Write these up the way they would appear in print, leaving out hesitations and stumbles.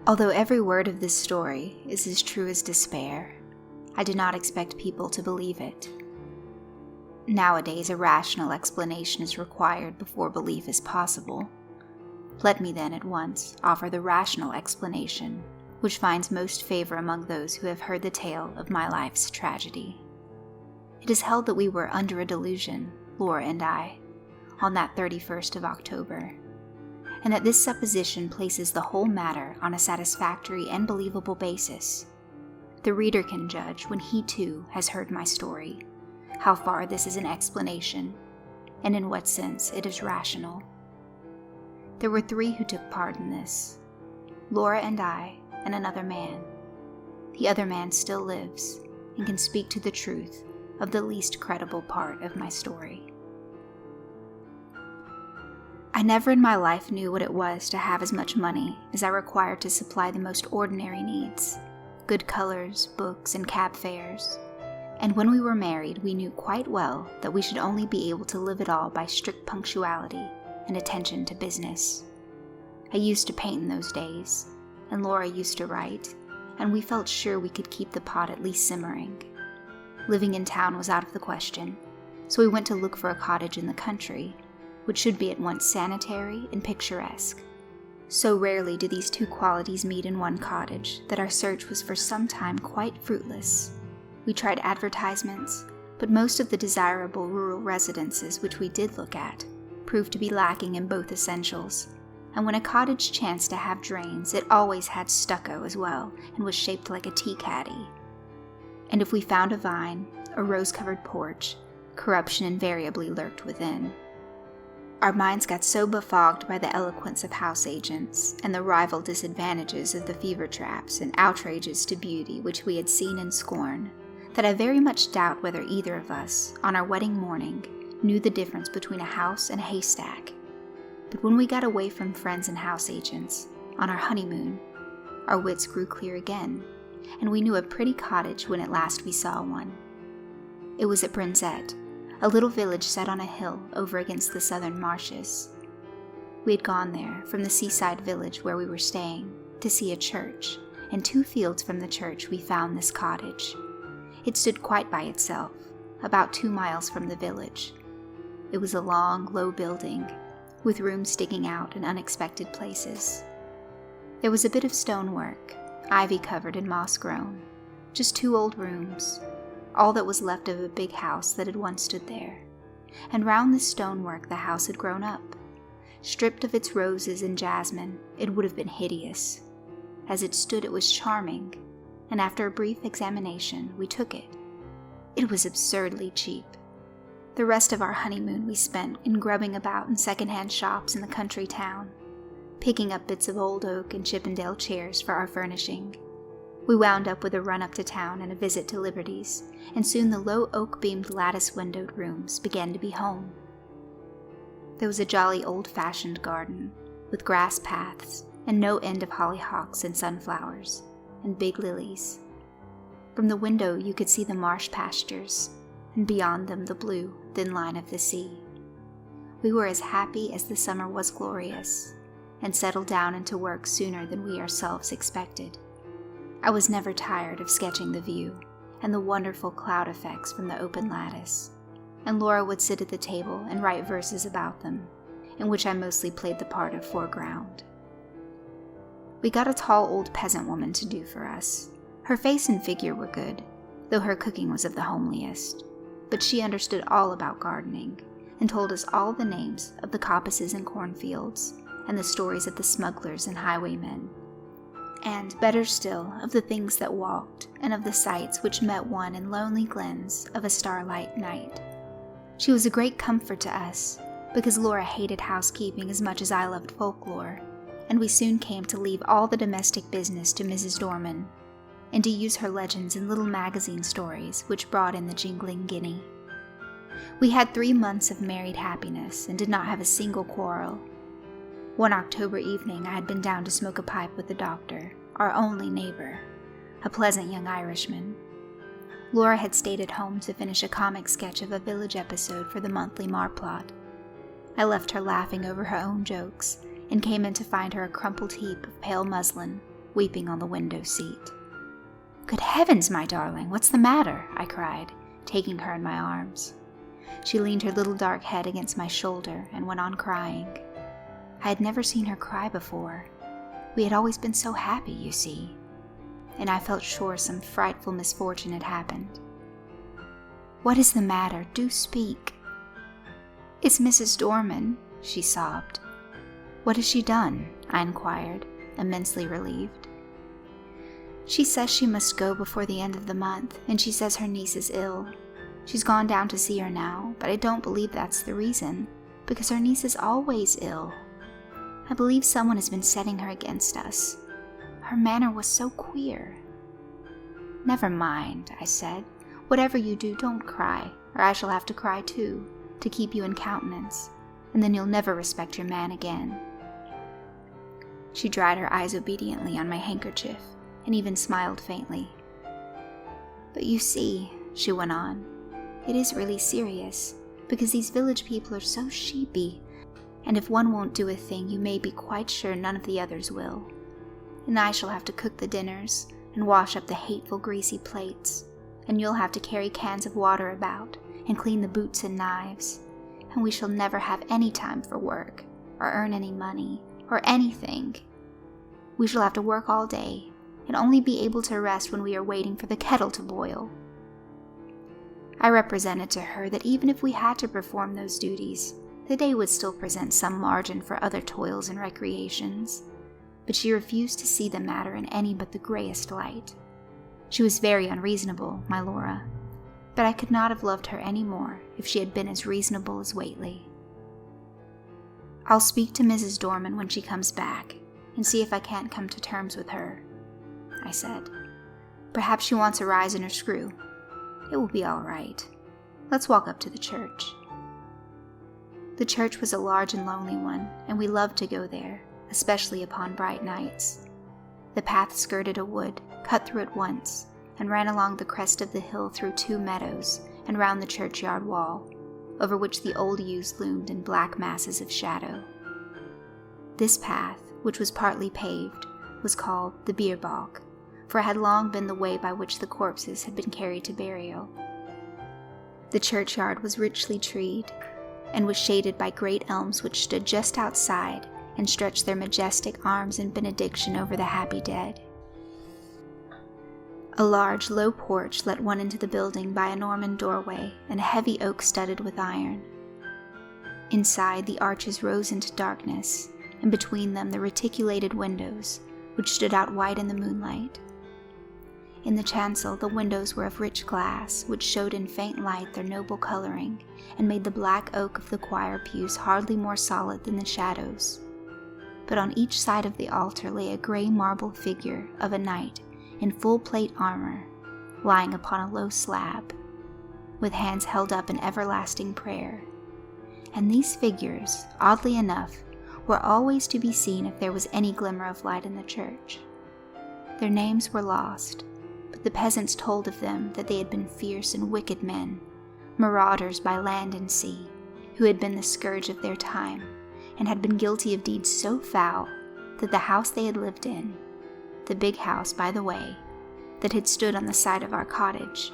Although every word of this story is as true as despair, I did not expect people to believe it. Nowadays, a rational explanation is required before belief is possible. Let me then at once offer the rational explanation, which finds most favor among those who have heard the tale of my life's tragedy. It is held that we were under a delusion, Laura and I, on that 31st of October, and that this supposition places the whole matter on a satisfactory and believable basis. The reader can judge, when he too has heard my story, how far this is an explanation, and in what sense it is rational. There were 3 who took part in this: Laura and I, and another man. The other man still lives, and can speak to the truth of the least credible part of my story. I never in my life knew what it was to have as much money as I required to supply the most ordinary needs: good colors, books, and cab fares. And when we were married, we knew quite well that we should only be able to live it all by strict punctuality and attention to business. I used to paint in those days, and Laura used to write, and we felt sure we could keep the pot at least simmering. Living in town was out of the question, so we went to look for a cottage in the country, which should be at once sanitary and picturesque. So rarely do these 2 qualities meet in one cottage that our search was for some time quite fruitless. We tried advertisements, but most of the desirable rural residences which we did look at proved to be lacking in both essentials, and when a cottage chanced to have drains, it always had stucco as well and was shaped like a tea caddy. And if we found a vine or rose-covered porch, corruption invariably lurked within. Our minds got so befogged by the eloquence of house agents and the rival disadvantages of the fever traps and outrages to beauty which we had seen in scorn, that I very much doubt whether either of us, on our wedding morning, knew the difference between a house and a haystack. But when we got away from friends and house agents, on our honeymoon, our wits grew clear again, and we knew a pretty cottage when at last we saw one. It was at Brinzette, a little village set on a hill over against the southern marshes. We had gone there from the seaside village where we were staying to see a church, and 2 fields from the church we found this cottage. It stood quite by itself, about 2 miles from the village. It was a long, low building, with rooms sticking out in unexpected places. There was a bit of stonework, ivy-covered and moss-grown, just 2 old rooms, all that was left of a big house that had once stood there. And round this stonework the house had grown up. Stripped of its roses and jasmine, it would have been hideous. As it stood, it was charming, and after a brief examination, we took it. It was absurdly cheap. The rest of our honeymoon we spent in grubbing about in second-hand shops in the country town, picking up bits of old oak and Chippendale chairs for our furnishing. We wound up with a run up to town and a visit to Liberty's, and soon the low oak-beamed lattice-windowed rooms began to be home. There was a jolly old-fashioned garden, with grass paths and no end of hollyhocks and sunflowers, and big lilies. From the window you could see the marsh pastures, and beyond them the blue, thin line of the sea. We were as happy as the summer was glorious, and settled down into work sooner than we ourselves expected. I was never tired of sketching the view, and the wonderful cloud effects from the open lattice, and Laura would sit at the table and write verses about them, in which I mostly played the part of foreground. We got a tall old peasant woman to do for us. Her face and figure were good, though her cooking was of the homeliest, but she understood all about gardening, and told us all the names of the coppices and cornfields, and the stories of the smugglers and highwaymen, and, better still, of the things that walked, and of the sights which met one in lonely glens of a starlight night. She was a great comfort to us, because Laura hated housekeeping as much as I loved folklore, and we soon came to leave all the domestic business to Mrs. Dorman, and to use her legends and little magazine stories which brought in the jingling guinea. We had 3 months of married happiness, and did not have a single quarrel. One October evening I had been down to smoke a pipe with the doctor, our only neighbor, a pleasant young Irishman. Laura had stayed at home to finish a comic sketch of a village episode for the monthly Marplot. I left her laughing over her own jokes, and came in to find her a crumpled heap of pale muslin, weeping on the window seat. "Good heavens, my darling, what's the matter?" I cried, taking her in my arms. She leaned her little dark head against my shoulder and went on crying. I had never seen her cry before. We had always been so happy, you see, and I felt sure some frightful misfortune had happened. "What is the matter? Do speak." "It's Mrs. Dorman," she sobbed. "What has she done?" I inquired, immensely relieved. "She says she must go before the end of the month, and she says her niece is ill. She's gone down to see her now, but I don't believe that's the reason, because her niece is always ill. I believe someone has been setting her against us. Her manner was so queer." "Never mind," I said. "Whatever you do, don't cry, or I shall have to cry too, to keep you in countenance, and then you'll never respect your man again." She dried her eyes obediently on my handkerchief, and even smiled faintly. "But you see," she went on, "it is really serious, because these village people are so sheepy, and if one won't do a thing, you may be quite sure none of the others will. And I shall have to cook the dinners, and wash up the hateful greasy plates, and you'll have to carry cans of water about, and clean the boots and knives, and we shall never have any time for work, or earn any money, or anything. We shall have to work all day, and only be able to rest when we are waiting for the kettle to boil." I represented to her that even if we had to perform those duties, the day would still present some margin for other toils and recreations, but she refused to see the matter in any but the grayest light. She was very unreasonable, my Laura, but I could not have loved her any more if she had been as reasonable as Whately. "I'll speak to Mrs. Dorman when she comes back, and see if I can't come to terms with her," I said. "Perhaps she wants a rise in her screw. It will be all right. Let's walk up to the church." The church was a large and lonely one, and we loved to go there, especially upon bright nights. The path skirted a wood, cut through it once, and ran along the crest of the hill through 2 meadows and round the churchyard wall, over which the old yews loomed in black masses of shadow. This path, which was partly paved, was called the Bierbalk, for it had long been the way by which the corpses had been carried to burial. The churchyard was richly treed, and was shaded by great elms which stood just outside and stretched their majestic arms in benediction over the happy dead. A large, low porch let one into the building by a Norman doorway and a heavy oak studded with iron. Inside, the arches rose into darkness, and between them the reticulated windows, which stood out white in the moonlight. In the chancel, the windows were of rich glass, which showed in faint light their noble coloring, and made the black oak of the choir pews hardly more solid than the shadows. But on each side of the altar lay a gray marble figure of a knight in full plate armor, lying upon a low slab, with hands held up in everlasting prayer. And these figures, oddly enough, were always to be seen if there was any glimmer of light in the church. Their names were lost, but the peasants told of them that they had been fierce and wicked men, marauders by land and sea, who had been the scourge of their time, and had been guilty of deeds so foul that the house they had lived in, the big house, by the way, that had stood on the site of our cottage,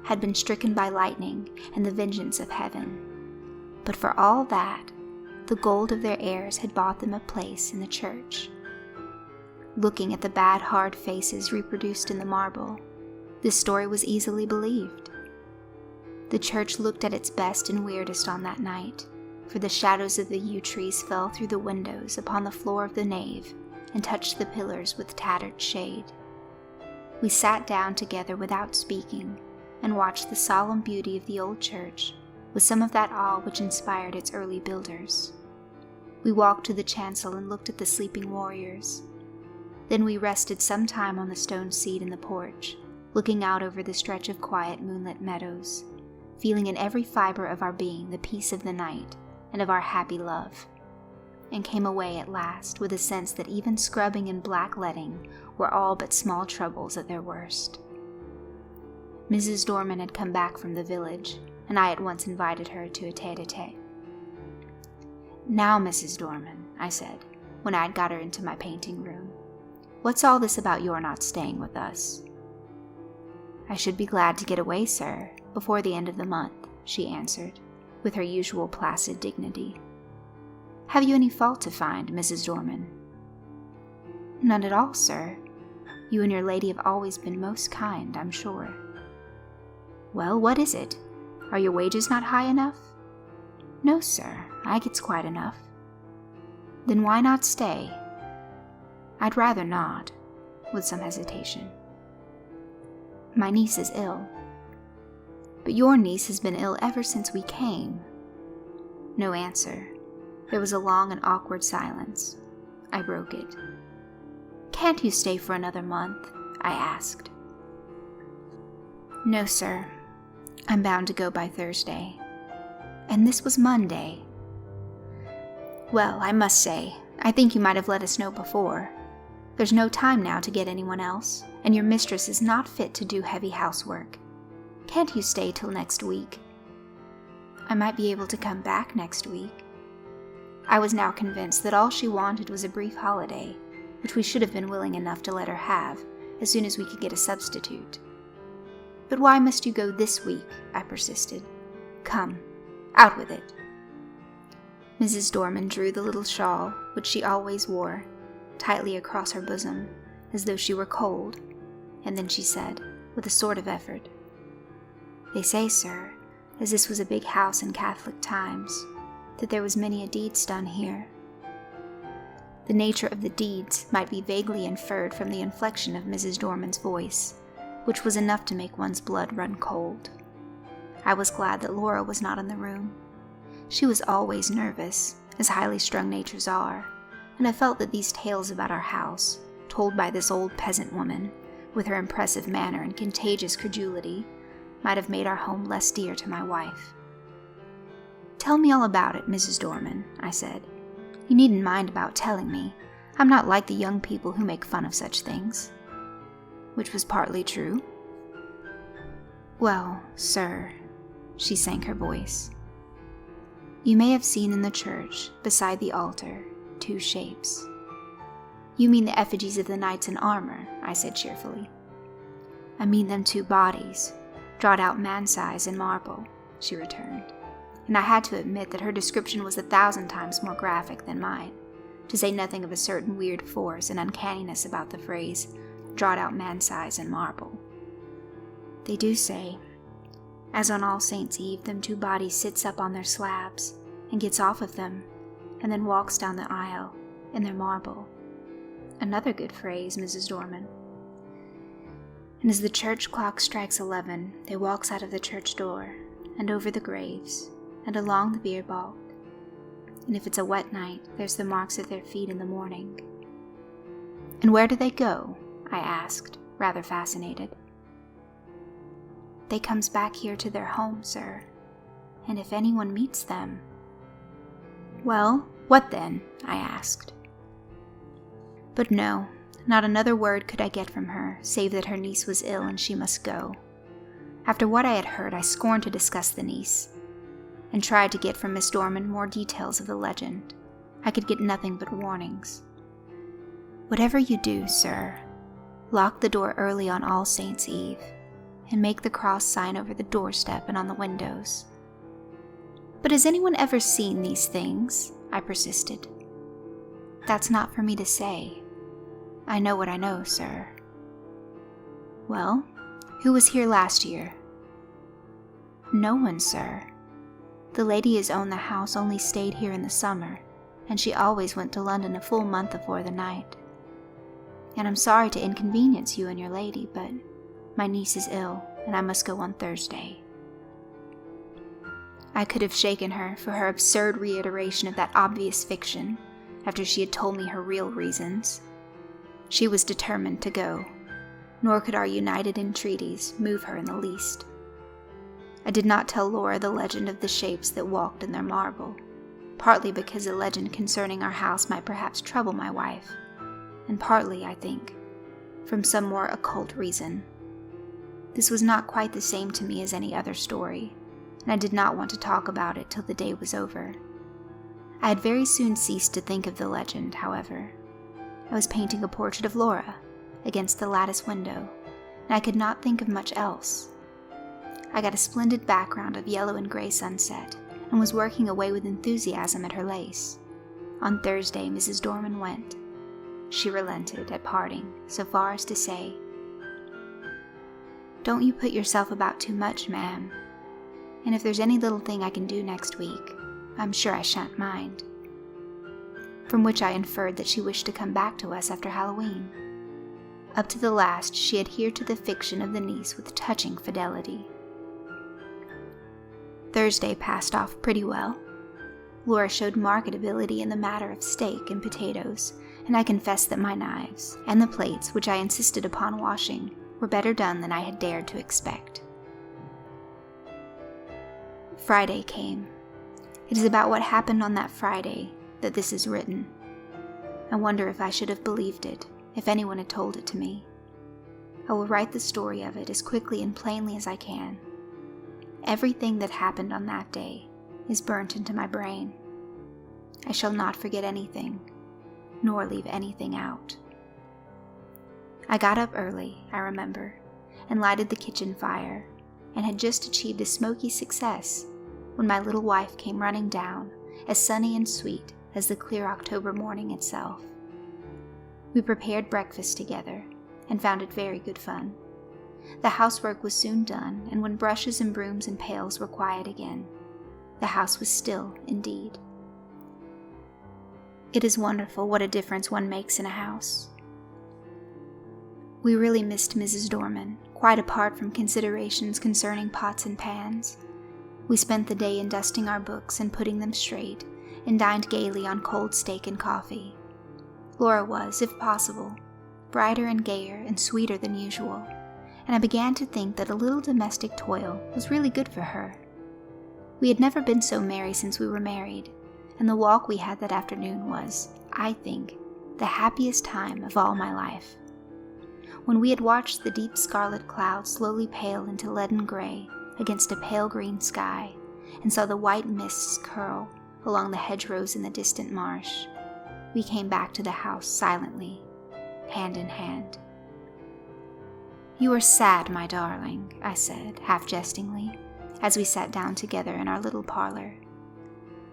had been stricken by lightning and the vengeance of heaven. But for all that, the gold of their heirs had bought them a place in the church. Looking at the bad, hard faces reproduced in the marble, this story was easily believed. The church looked at its best and weirdest on that night, for the shadows of the yew trees fell through the windows upon the floor of the nave and touched the pillars with tattered shade. We sat down together without speaking and watched the solemn beauty of the old church with some of that awe which inspired its early builders. We walked to the chancel and looked at the sleeping warriors. Then we rested some time on the stone seat in the porch, looking out over the stretch of quiet moonlit meadows, feeling in every fiber of our being the peace of the night and of our happy love, and came away at last with a sense that even scrubbing and blackleading were all but small troubles at their worst. Mrs. Dorman had come back from the village, and I at once invited her to a tete-a-tete. "Now, Mrs. Dorman," I said, when I had got her into my painting room, What's all this about your not staying with us?" "I should be glad to get away, sir, before the end of the month," she answered, with her usual placid dignity. "Have you any fault to find, Mrs. Dorman?" "None at all, sir. You and your lady have always been most kind, I'm sure." "Well, what is it? Are your wages not high enough?" "No, sir, I gets quite enough." "Then why not stay?" "I'd rather not," with some hesitation. "My niece is ill." "But your niece has been ill ever since we came." No answer. There was a long and awkward silence. I broke it. "Can't you stay for another month?" I asked. "No, sir. I'm bound to go by Thursday." And this was Monday. "Well, I must say, I think you might have let us know before. There's no time now to get anyone else, and your mistress is not fit to do heavy housework. Can't you stay till next week?" "I might be able to come back next week." I was now convinced that all she wanted was a brief holiday, which we should have been willing enough to let her have as soon as we could get a substitute. "But why must you go this week?" I persisted. "Come, out with it." Mrs. Dorman drew the little shawl, which she always wore, tightly across her bosom, as though she were cold, and then she said, with a sort of effort, "They say, sir, as this was a big house in Catholic times, that there was many a deeds done here." The nature of the deeds might be vaguely inferred from the inflection of Mrs. Dorman's voice, which was enough to make one's blood run cold. I was glad that Laura was not in the room. She was always nervous, as highly strung natures are, and I felt that these tales about our house, told by this old peasant woman, with her impressive manner and contagious credulity, might have made our home less dear to my wife. "Tell me all about it, Mrs. Dorman," I said. "You needn't mind about telling me. I'm not like the young people who make fun of such things." Which was partly true. "Well, sir," she sank her voice, "you may have seen in the church, beside the altar, 2 shapes." "You mean the effigies of the knights in armor," I said cheerfully. "I mean them 2 bodies, drawed out man-size in marble," she returned, and I had to admit that her description was 1,000 times more graphic than mine, to say nothing of a certain weird force and uncanniness about the phrase, "drawed out man-size in marble." "They do say, as on All Saints' Eve them 2 bodies sits up on their slabs, and gets off of them, and then walks down the aisle, in their marble." Another good phrase, Mrs. Dorman. "And as the church clock strikes 11, they walks out of the church door, and over the graves, and along the bier balk. And if it's a wet night, there's the marks of their feet in the morning." "And where do they go?" I asked, rather fascinated. "They comes back here to their home, sir, and if anyone meets them—" "Well, what then?" I asked. But no, not another word could I get from her, save that her niece was ill and she must go. After what I had heard, I scorned to discuss the niece, and tried to get from Miss Dorman more details of the legend. I could get nothing but warnings. "Whatever you do, sir, lock the door early on All Saints' Eve, and make the cross sign over the doorstep and on the windows." "But has anyone ever seen these things?" I persisted. "That's not for me to say. I know what I know, sir." "Well, who was here last year?" "No one, sir. The lady as owned the house only stayed here in the summer, and she always went to London a full month afore the night. And I'm sorry to inconvenience you and your lady, but my niece is ill, and I must go on Thursday." I could have shaken her for her absurd reiteration of that obvious fiction, after she had told me her real reasons. She was determined to go, nor could our united entreaties move her in the least. I did not tell Laura the legend of the shapes that walked in their marble, partly because the legend concerning our house might perhaps trouble my wife, and partly, I think, from some more occult reason. This was not quite the same to me as any other story, and I did not want to talk about it till the day was over. I had very soon ceased to think of the legend, however. I was painting a portrait of Laura against the lattice window, and I could not think of much else. I got a splendid background of yellow and gray sunset, and was working away with enthusiasm at her lace. On Thursday, Mrs. Dorman went. She relented at parting, so far as to say, "Don't you put yourself about too much, ma'am. And if there's any little thing I can do next week, I'm sure I shan't mind." From which I inferred that she wished to come back to us after Halloween. Up to the last, she adhered to the fiction of the niece with touching fidelity. Thursday passed off pretty well. Laura showed marked ability in the matter of steak and potatoes, and I confess that my knives, and the plates which I insisted upon washing, were better done than I had dared to expect. Friday came. It is about what happened on that Friday that this is written. I wonder if I should have believed it, if anyone had told it to me. I will write the story of it as quickly and plainly as I can. Everything that happened on that day is burnt into my brain. I shall not forget anything, nor leave anything out. I got up early, I remember, and lighted the kitchen fire, and had just achieved a smoky success when my little wife came running down, as sunny and sweet as the clear October morning itself. We prepared breakfast together, and found it very good fun. The housework was soon done, and when brushes and brooms and pails were quiet again, the house was still indeed. It is wonderful what a difference one makes in a house. We really missed Mrs. Dorman, quite apart from considerations concerning pots and pans. We spent the day in dusting our books and putting them straight, and dined gaily on cold steak and coffee. Laura was, if possible, brighter and gayer and sweeter than usual, and I began to think that a little domestic toil was really good for her. We had never been so merry since we were married, and the walk we had that afternoon was, I think, the happiest time of all my life. When we had watched the deep scarlet clouds slowly pale into leaden gray against a pale green sky, and saw the white mists curl along the hedgerows in the distant marsh, we came back to the house silently, hand in hand. "You are sad, my darling," I said, half jestingly, as we sat down together in our little parlor.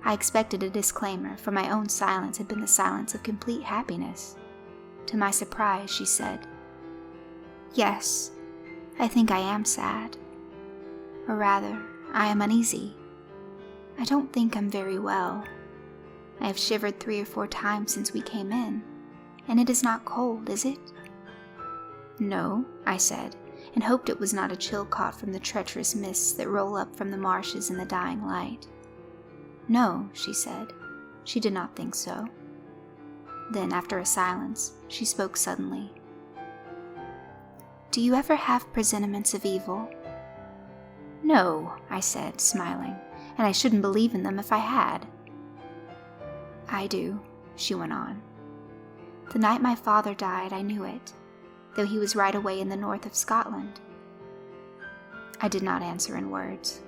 I expected a disclaimer, for my own silence had been the silence of complete happiness. To my surprise, she said, "Yes, I think I am sad. Or rather, I am uneasy. I don't think I'm very well. I have shivered 3 or 4 times since we came in, and it is not cold, is it?" "No," I said, and hoped it was not a chill caught from the treacherous mists that roll up from the marshes in the dying light. "No," she said. She did not think so. Then, after a silence, she spoke suddenly. "Do you ever have presentiments of evil?" "No," I said, smiling, "and I shouldn't believe in them if I had." "I do," she went on. "The night my father died, I knew it, though he was right away in the north of Scotland." I did not answer in words.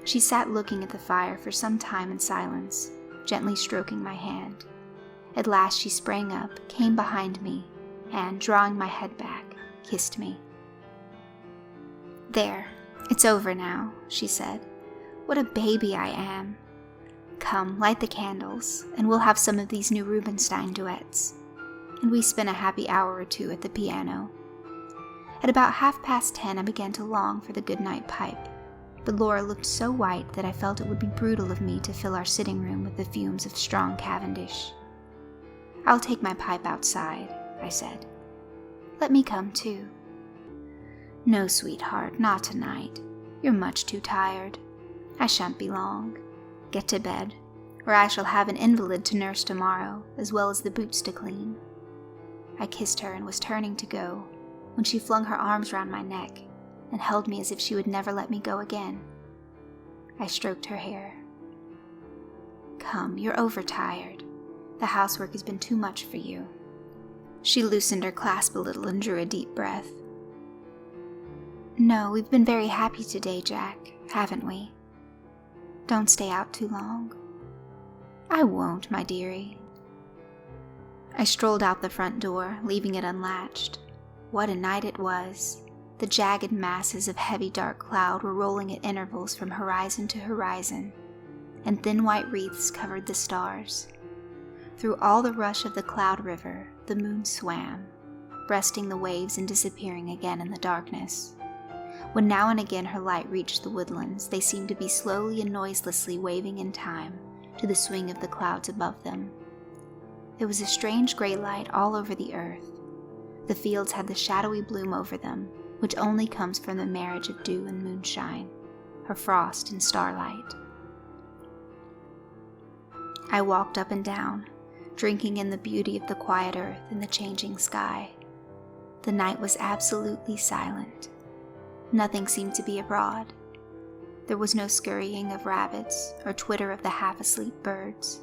She sat looking at the fire for some time in silence, gently stroking my hand. At last she sprang up, came behind me, and, drawing my head back, kissed me. "There, it's over now," she said. "What a baby I am. Come, light the candles, and we'll have some of these new Rubinstein duets." And we spent a happy hour or 2 at the piano. At about 10:30 I began to long for the good-night pipe, but Laura looked so white that I felt it would be brutal of me to fill our sitting room with the fumes of strong Cavendish. "I'll take my pipe outside," I said. "Let me come too." "No, sweetheart, not tonight. You're much too tired. I shan't be long. Get to bed, or I shall have an invalid to nurse tomorrow, as well as the boots to clean." I kissed her and was turning to go, when she flung her arms round my neck and held me as if she would never let me go again. I stroked her hair. "Come, you're overtired. The housework has been too much for you." She loosened her clasp a little and drew a deep breath. "No, we've been very happy today, Jack, haven't we? Don't stay out too long." "I won't, my dearie." I strolled out the front door, leaving it unlatched. What a night it was. The jagged masses of heavy dark cloud were rolling at intervals from horizon to horizon, and thin white wreaths covered the stars. Through all the rush of the cloud river, the moon swam, breasting the waves and disappearing again in the darkness. When now and again her light reached the woodlands, they seemed to be slowly and noiselessly waving in time to the swing of the clouds above them. There was a strange gray light all over the earth. The fields had the shadowy bloom over them, which only comes from the marriage of dew and moonshine, or frost and starlight. I walked up and down, drinking in the beauty of the quiet earth and the changing sky. The night was absolutely silent. Nothing seemed to be abroad. There was no scurrying of rabbits or twitter of the half-asleep birds.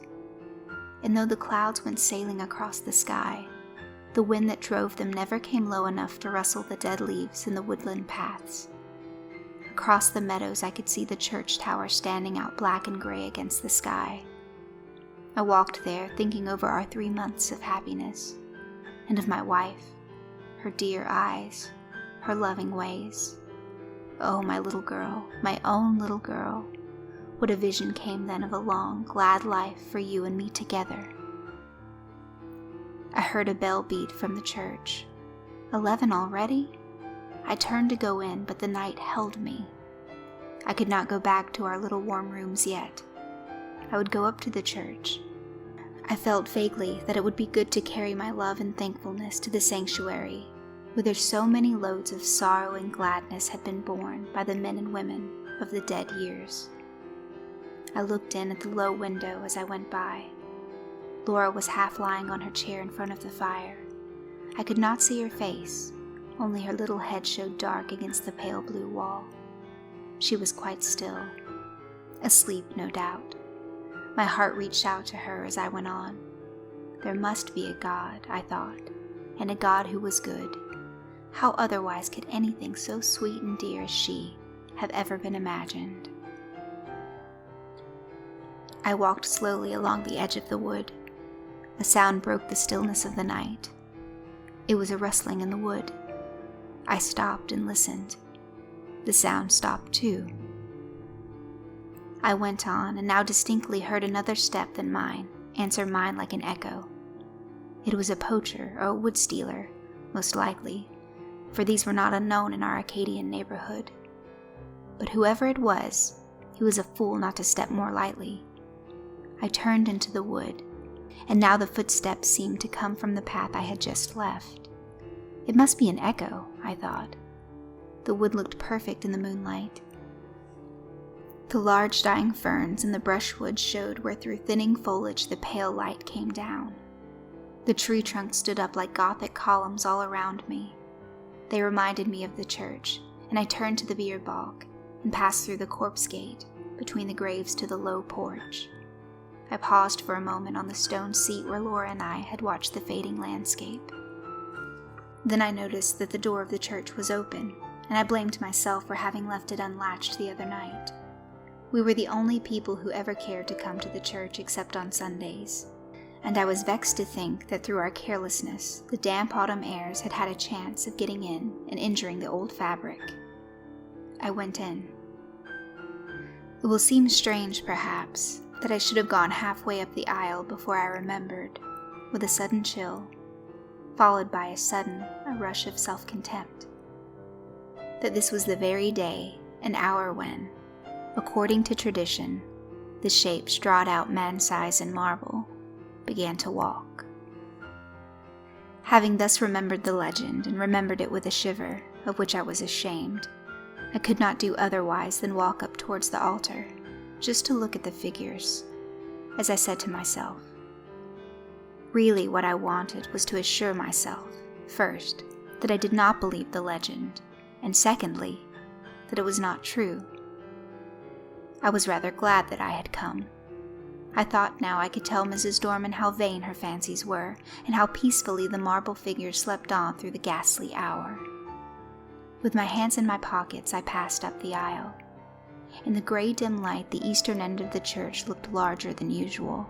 And though the clouds went sailing across the sky, the wind that drove them never came low enough to rustle the dead leaves in the woodland paths. Across the meadows I could see the church tower standing out black and gray against the sky. I walked there thinking over our 3 months of happiness, and of my wife, her dear eyes, her loving ways. Oh, my little girl, my own little girl. What a vision came then of a long, glad life for you and me together. I heard a bell beat from the church. 11 already? I turned to go in, but the night held me. I could not go back to our little warm rooms yet. I would go up to the church. I felt vaguely that it would be good to carry my love and thankfulness to the sanctuary, whither so many loads of sorrow and gladness had been borne by the men and women of the dead years. I looked in at the low window as I went by. Laura was half lying on her chair in front of the fire. I could not see her face, only her little head showed dark against the pale blue wall. She was quite still, asleep no doubt. My heart reached out to her as I went on. There must be a God, I thought, and a God who was good. How otherwise could anything so sweet and dear as she have ever been imagined? I walked slowly along the edge of the wood. A sound broke the stillness of the night. It was a rustling in the wood. I stopped and listened. The sound stopped too. I went on, and now distinctly heard another step than mine answer mine like an echo. It was a poacher or a wood stealer, most likely, for these were not unknown in our Acadian neighborhood. But whoever it was, he was a fool not to step more lightly. I turned into the wood, and now the footsteps seemed to come from the path I had just left. It must be an echo, I thought. The wood looked perfect in the moonlight. The large dying ferns in the brushwood showed where through thinning foliage the pale light came down. The tree trunks stood up like Gothic columns all around me. They reminded me of the church, and I turned to the beer bog and passed through the corpse gate between the graves to the low porch. I paused for a moment on the stone seat where Laura and I had watched the fading landscape. Then I noticed that the door of the church was open, and I blamed myself for having left it unlatched the other night. We were the only people who ever cared to come to the church except on Sundays, and I was vexed to think that through our carelessness, the damp autumn airs had had a chance of getting in and injuring the old fabric. I went in. It will seem strange, perhaps, that I should have gone halfway up the aisle before I remembered, with a sudden chill, followed by a rush of self-contempt, that this was the very day and hour when, according to tradition, the shapes drawed out man-size in marble began to walk. Having thus remembered the legend and remembered it with a shiver, of which I was ashamed, I could not do otherwise than walk up towards the altar, just to look at the figures, as I said to myself. Really what I wanted was to assure myself, first, that I did not believe the legend, and secondly, that it was not true. I was rather glad that I had come. I thought now I could tell Mrs. Dorman how vain her fancies were, and how peacefully the marble figures slept on through the ghastly hour. With my hands in my pockets, I passed up the aisle. In the gray dim light, the eastern end of the church looked larger than usual,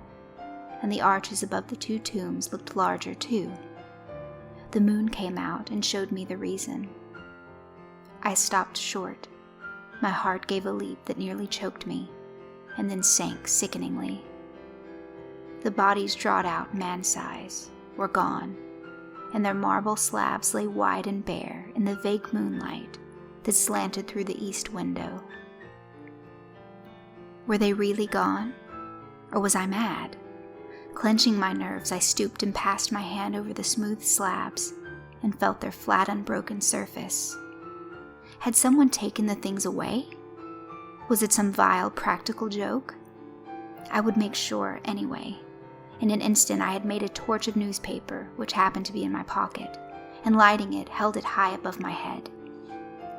and the arches above the 2 tombs looked larger too. The moon came out and showed me the reason. I stopped short. My heart gave a leap that nearly choked me, and then sank sickeningly. The bodies, drawn out man-size, were gone, and their marble slabs lay wide and bare in the vague moonlight that slanted through the east window. Were they really gone? Or was I mad? Clenching my nerves, I stooped and passed my hand over the smooth slabs and felt their flat, unbroken surface. Had someone taken the things away? Was it some vile practical joke? I would make sure anyway. In an instant, I had made a torch of newspaper, which happened to be in my pocket, and lighting it, held it high above my head.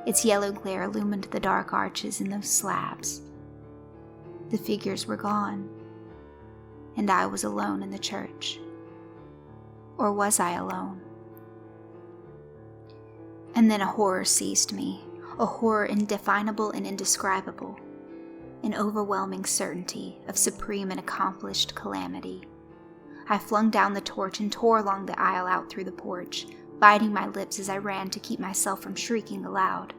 Its yellow glare illumined the dark arches in those slabs. The figures were gone, and I was alone in the church. Or was I alone? And then a horror seized me, a horror indefinable and indescribable, an overwhelming certainty of supreme and accomplished calamity. I flung down the torch and tore along the aisle out through the porch, biting my lips as I ran to keep myself from shrieking aloud.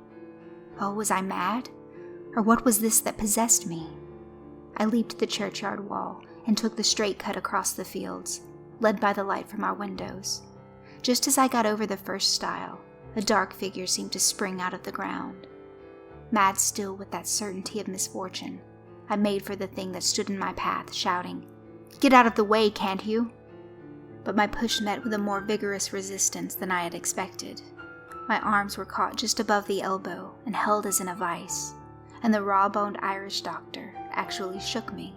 Oh, was I mad? Or what was this that possessed me? I leaped the churchyard wall and took the straight cut across the fields, led by the light from our windows. Just as I got over the first stile, a dark figure seemed to spring out of the ground. Mad still with that certainty of misfortune, I made for the thing that stood in my path, shouting, "Get out of the way, can't you?" But my push met with a more vigorous resistance than I had expected. My arms were caught just above the elbow and held as in a vice, and the raw-boned Irish doctor actually shook me.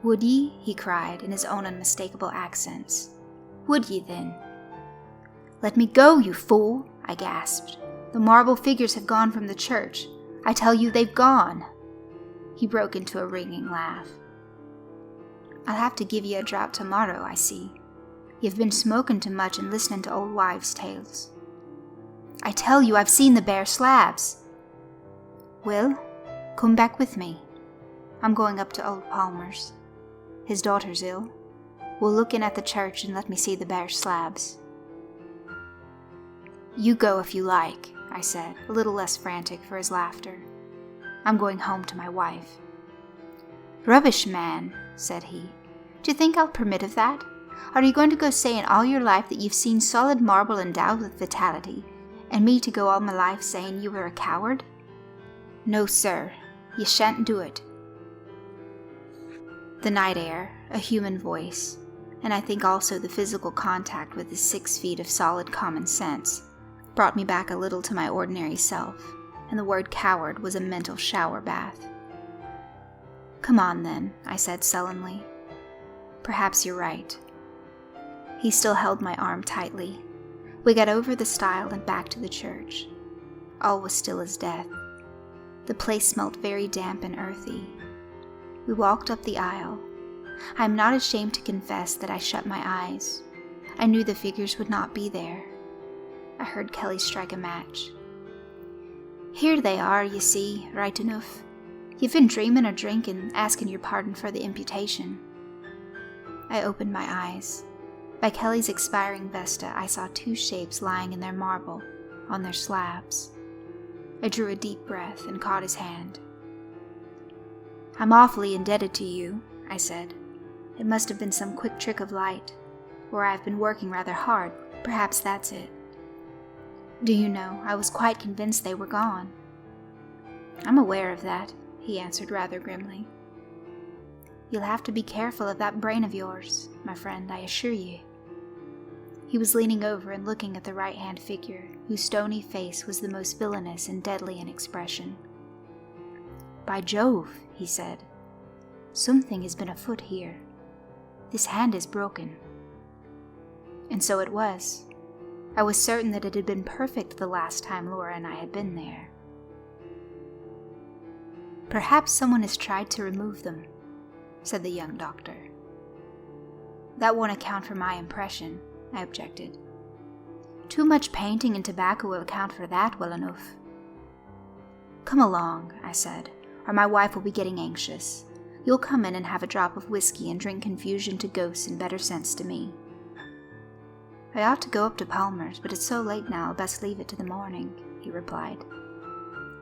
"Would ye?" he cried in his own unmistakable accents. "Would ye, then?" "Let me go, you fool!" I gasped. "The marble figures have gone from the church. I tell you, they've gone." He broke into a ringing laugh. "I'll have to give ye a draught tomorrow, I see. You've been smoking too much and listening to old wives' tales." "I tell you, I've seen the bare slabs." "Well, come back with me. I'm going up to old Palmer's. His daughter's ill. We'll look in at the church and let me see the bare slabs." "You go if you like," I said, a little less frantic for his laughter. "I'm going home to my wife." "Rubbish, man," said he. "Do you think I'll permit of that? Are you going to go saying all your life that you've seen solid marble endowed with vitality, and me to go all my life saying you were a coward? No, sir, you shan't do it." The night air, a human voice, and I think also the physical contact with the 6 feet of solid common sense, brought me back a little to my ordinary self, and the word coward was a mental shower bath. "Come on, then," I said sullenly. "Perhaps you're right." He still held my arm tightly. We got over the stile and back to the church. All was still as death. The place smelt very damp and earthy. We walked up the aisle. I am not ashamed to confess that I shut my eyes. I knew the figures would not be there. I heard Kelly strike a match. "Here they are, you see, right enough. You've been dreaming or drinking, asking your pardon for the imputation." I opened my eyes. By Kelly's expiring vesta, I saw 2 shapes lying in their marble, on their slabs. I drew a deep breath and caught his hand. "I'm awfully indebted to you," I said. "It must have been some quick trick of light, or I've been working rather hard. Perhaps that's it. Do you know, I was quite convinced they were gone." "I'm aware of that," he answered rather grimly. "You'll have to be careful of that brain of yours, my friend, I assure you." He was leaning over and looking at the right-hand figure, whose stony face was the most villainous and deadly in expression. "By Jove," he said, "something has been afoot here. This hand is broken." And so it was. I was certain that it had been perfect the last time Laura and I had been there. "Perhaps someone has tried to remove them," said the young doctor. "That won't account for my impression," I objected. "Too much painting and tobacco will account for that well enough." "Come along," I said, "or my wife will be getting anxious. You'll come in and have a drop of whiskey and drink confusion to ghosts and better sense to me. I ought to go up to Palmer's, but it's so late now I'll best leave it to the morning, he replied.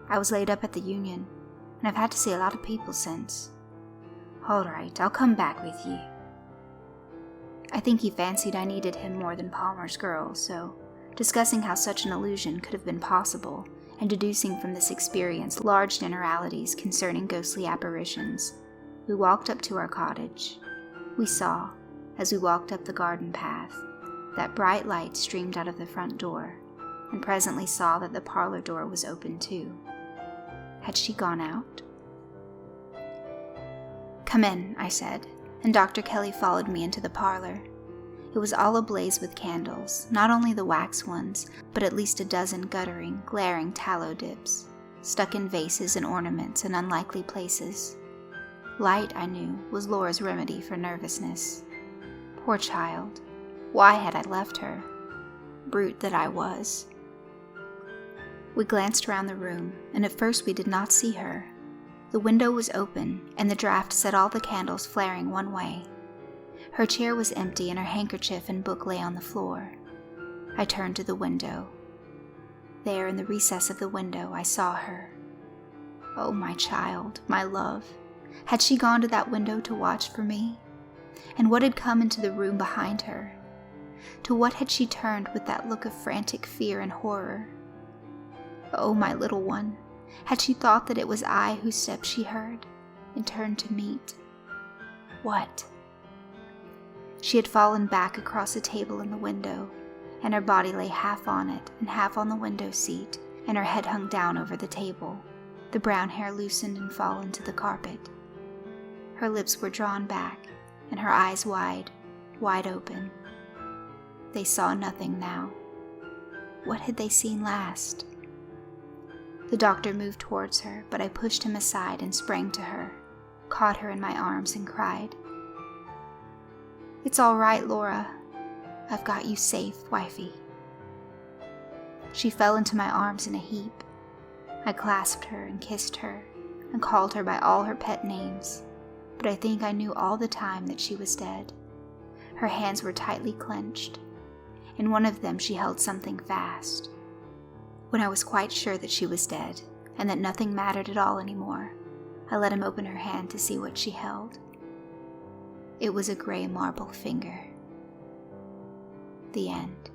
I was laid up at the Union, and I've had to see a lot of people since. All right, I'll come back with you. I think he fancied I needed him more than Palmer's girl, so, discussing how such an illusion could have been possible, and deducing from this experience large generalities concerning ghostly apparitions, we walked up to our cottage. We saw, as we walked up the garden path, that bright light streamed out of the front door, and presently saw that the parlor door was open too. Had she gone out? Come in, I said, and Dr. Kelly followed me into the parlor. It was all ablaze with candles, not only the wax ones, but at least a dozen guttering, glaring tallow dips, stuck in vases and ornaments in unlikely places. Light, I knew, was Laura's remedy for nervousness. Poor child. Why had I left her? Brute that I was. We glanced around the room, and at first we did not see her. The window was open, and the draught set all the candles flaring one way. Her chair was empty, and her handkerchief and book lay on the floor. I turned to the window. There, in the recess of the window, I saw her. Oh, my child, my love. Had she gone to that window to watch for me? And what had come into the room behind her? To what had she turned with that look of frantic fear and horror? Oh, my little one, had she thought that it was I whose steps she heard, and turned to meet? What? She had fallen back across a table in the window, and her body lay half on it and half on the window seat, and her head hung down over the table, the brown hair loosened and fallen to the carpet. Her lips were drawn back, and her eyes wide, wide open. They saw nothing now. What had they seen last? The doctor moved towards her, but I pushed him aside and sprang to her, caught her in my arms and cried, It's all right, Laura. I've got you safe, wifey. She fell into my arms in a heap. I clasped her and kissed her and called her by all her pet names, but I think I knew all the time that she was dead. Her hands were tightly clenched. In one of them she held something fast. When I was quite sure that she was dead, and that nothing mattered at all anymore, I let him open her hand to see what she held. It was a gray marble finger. The end.